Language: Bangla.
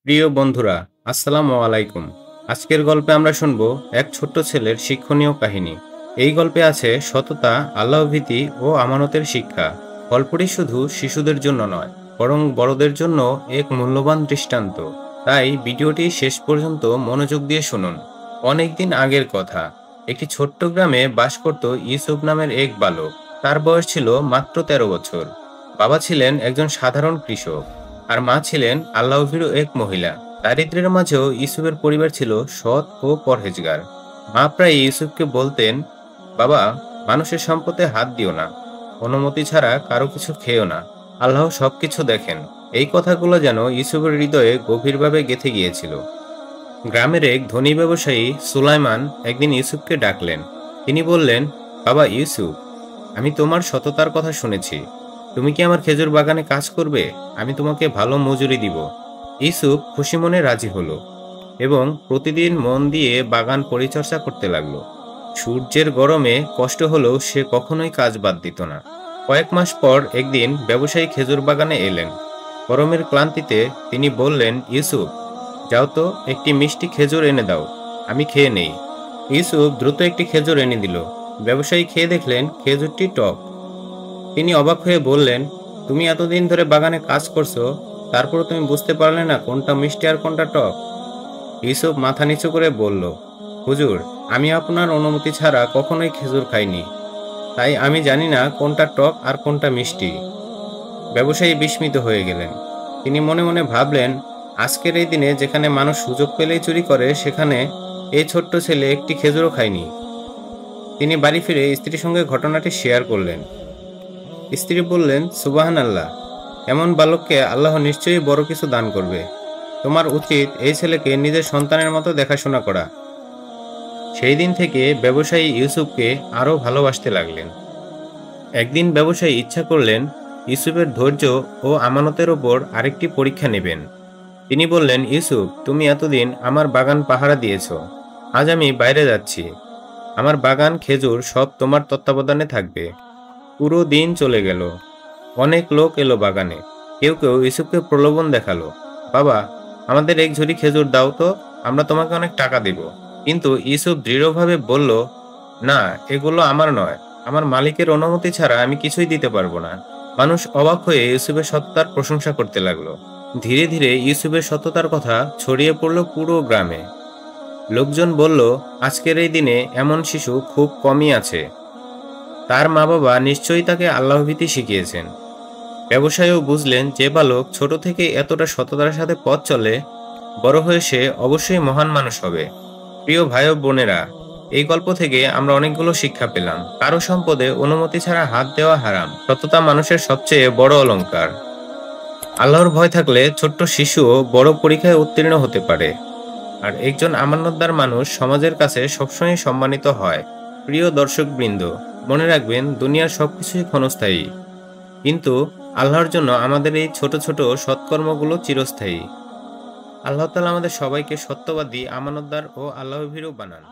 প্রিয় বন্ধুরা, আসসালামু আলাইকুম। আজকের গল্পে আমরা শুনব এক ছোট্ট ছেলের শিক্ষণীয় কাহিনী। এই গল্পে আছে সততা, আল্লাহভীতি ও আমানতের শিক্ষা। গল্পটি শুধু শিশুদের জন্য নয়, বরং বড়দের জন্য এক মূল্যবান দৃষ্টান্ত। তাই ভিডিওটি শেষ পর্যন্ত মনোযোগ দিয়ে শুনুন। অনেকদিন আগের কথা, একটি ছোট্ট গ্রামে বাস করত ইউসুফ নামের এক বালক। তার বয়স ছিল মাত্র 13 বছর। বাবা ছিলেন একজন সাধারণ কৃষক, আর মা ছিলেন আল্লাহভীরু এক মহিলা। দারিদ্র্যের মাঝেও ইউসুফের পরিবার ছিল সৎ ও পরহেজগার। মা প্রায় ইউসুফকে বলতেন, বাবা, মানুষের সম্পদে হাত দিও না, অনুমতি ছাড়া কারো কিছু খেও না, আল্লাহ সবকিছু দেখেন। এই কথাগুলো যেন ইউসুফের হৃদয়ে গভীরভাবে গেঁথে গিয়েছিল। গ্রামের এক ধনী ব্যবসায়ী সুলাইমান একদিন ইউসুফকে ডাকলেন। তিনি বললেন, বাবা ইউসুফ, আমি তোমার সততার কথা শুনেছি। তুমি কি আমার খেজুর বাগানে কাজ করবে? আমি তোমাকে ভালো মজুরি দিব। ইউসুফ খুশি মনে রাজি হলো এবং প্রতিদিন মন দিয়ে বাগান পরিচর্যা করতে লাগলো। সূর্যের গরমে কষ্ট হলেও সে কখনোই কাজ বাদ দিত না। কয়েক মাস পর একদিন ব্যবসায়ী খেজুর বাগানে এলেন। গরমের ক্লান্তিতে তিনি বললেন, ইউসুফ, যাও তো একটি মিষ্টি খেজুর এনে দাও, আমি খেয়ে নেই। ইউসুফ দ্রুত একটি খেজুর এনে দিল। ব্যবসায়ী খেয়ে দেখলেন খেজুরটি টক। তিনি অবাক হয়ে বললেন, তুমি এতদিন ধরে বাগানে কাজ করছো, তারপর তুমি বুঝতে পারলে না কোনটা মিষ্টি আর কোনটা টক? ইউসুফ মাথা নিচু করে বলল, হুজুর, আমি আপনার অনুমতি ছাড়া কখনোই খেজুর খাইনি, তাই আমি জানি না কোনটা টক আর কোনটা মিষ্টি। ব্যবসায়ী বিস্মিত হয়ে গেলেন। তিনি মনে মনে ভাবলেন, আজকের এই দিনে যেখানে মানুষ সুযোগ পেলেই চুরি করে, সেখানে এই ছোট্ট ছেলে একটি খেজুরও খায়নি। তিনি বাড়ি ফিরে স্ত্রীর সঙ্গে ঘটনাটি শেয়ার করলেন। স্ত্রী বললেন, সুবাহান আল্লাহ, এমন বালককে আল্লাহ নিশ্চয়ই বড় কিছু দান করবে। তোমার উচিত এই ছেলেকে নিজের সন্তানের মতো দেখাশোনা করা। সেই দিন থেকে ব্যবসায়ী ইউসুফকে আরও ভালোবাসতে লাগলেন। একদিন ব্যবসায়ী ইচ্ছা করলেন ইউসুফের ধৈর্য ও আমানতের ওপর আরেকটি পরীক্ষা নেবেন। তিনি বললেন, ইউসুফ, তুমি এতদিন আমার বাগান পাহারা দিয়েছ, আজ আমি বাইরে যাচ্ছি। আমার বাগান, খেজুর সব তোমার তত্ত্বাবধানে থাকবে। পুরো দিন চলে গেল। অনেক লোক এলো বাগানে। কেউ কেউ ইউসুফকে প্রলোভন দেখালো, বাবা, আমাদের এক ঝুড়ি খেজুর দাও তো, আমরা তোমাকে অনেক টাকা দেব। কিন্তু ইউসুফ দৃঢ়ভাবে বলল, না, এগুলো আমার নয়, আমার মালিকের অনুমতি ছাড়া আমি কিছুই দিতে পারবো না। মানুষ অবাক হয়ে ইউসুফের সততার প্রশংসা করতে লাগলো। ধীরে ধীরে ইউসুফের সততার কথা ছড়িয়ে পড়ল পুরো গ্রামে। লোকজন বলল, আজকের এই দিনে এমন শিশু খুব কমই আছে। তার মা বাবা নিশ্চয়ই তাকে আল্লাহভীতি শিখিয়েছেন। ব্যবসায়ীও বুঝলেন, যে বালক ছোট থেকে এতটা সততার সাথে পথ চলে, বড় হয়ে সে অবশ্যই মহান মানুষ হবে। প্রিয় ভাই ও বোনেরা, এই গল্প থেকে আমরা অনেকগুলো শিক্ষা পেলাম। কারো সম্পদে অনুমতি ছাড়া হাত দেওয়া হারাম। সততা মানুষের সবচেয়ে বড় অলংকার। আল্লাহর ভয় থাকলে ছোট্ট শিশুও বড় পরীক্ষায় উত্তীর্ণ হতে পারে। আর একজন আমানতদার মানুষ সমাজের কাছে সবসময় সম্মানিত হয়। প্রিয় দর্শকবৃন্দ, মনে রাখবেন, দুনিয়ার সবকিছুই ক্ষণস্থায়ী, কিন্তু আল্লাহর জন্য আমাদের এই ছোট ছোট সৎকর্মগুলো চিরস্থায়ী। আল্লাহ তাআলা আমাদের সবাইকে সত্যবাদী, আমানতদার ও আল্লাহভীরু বানান।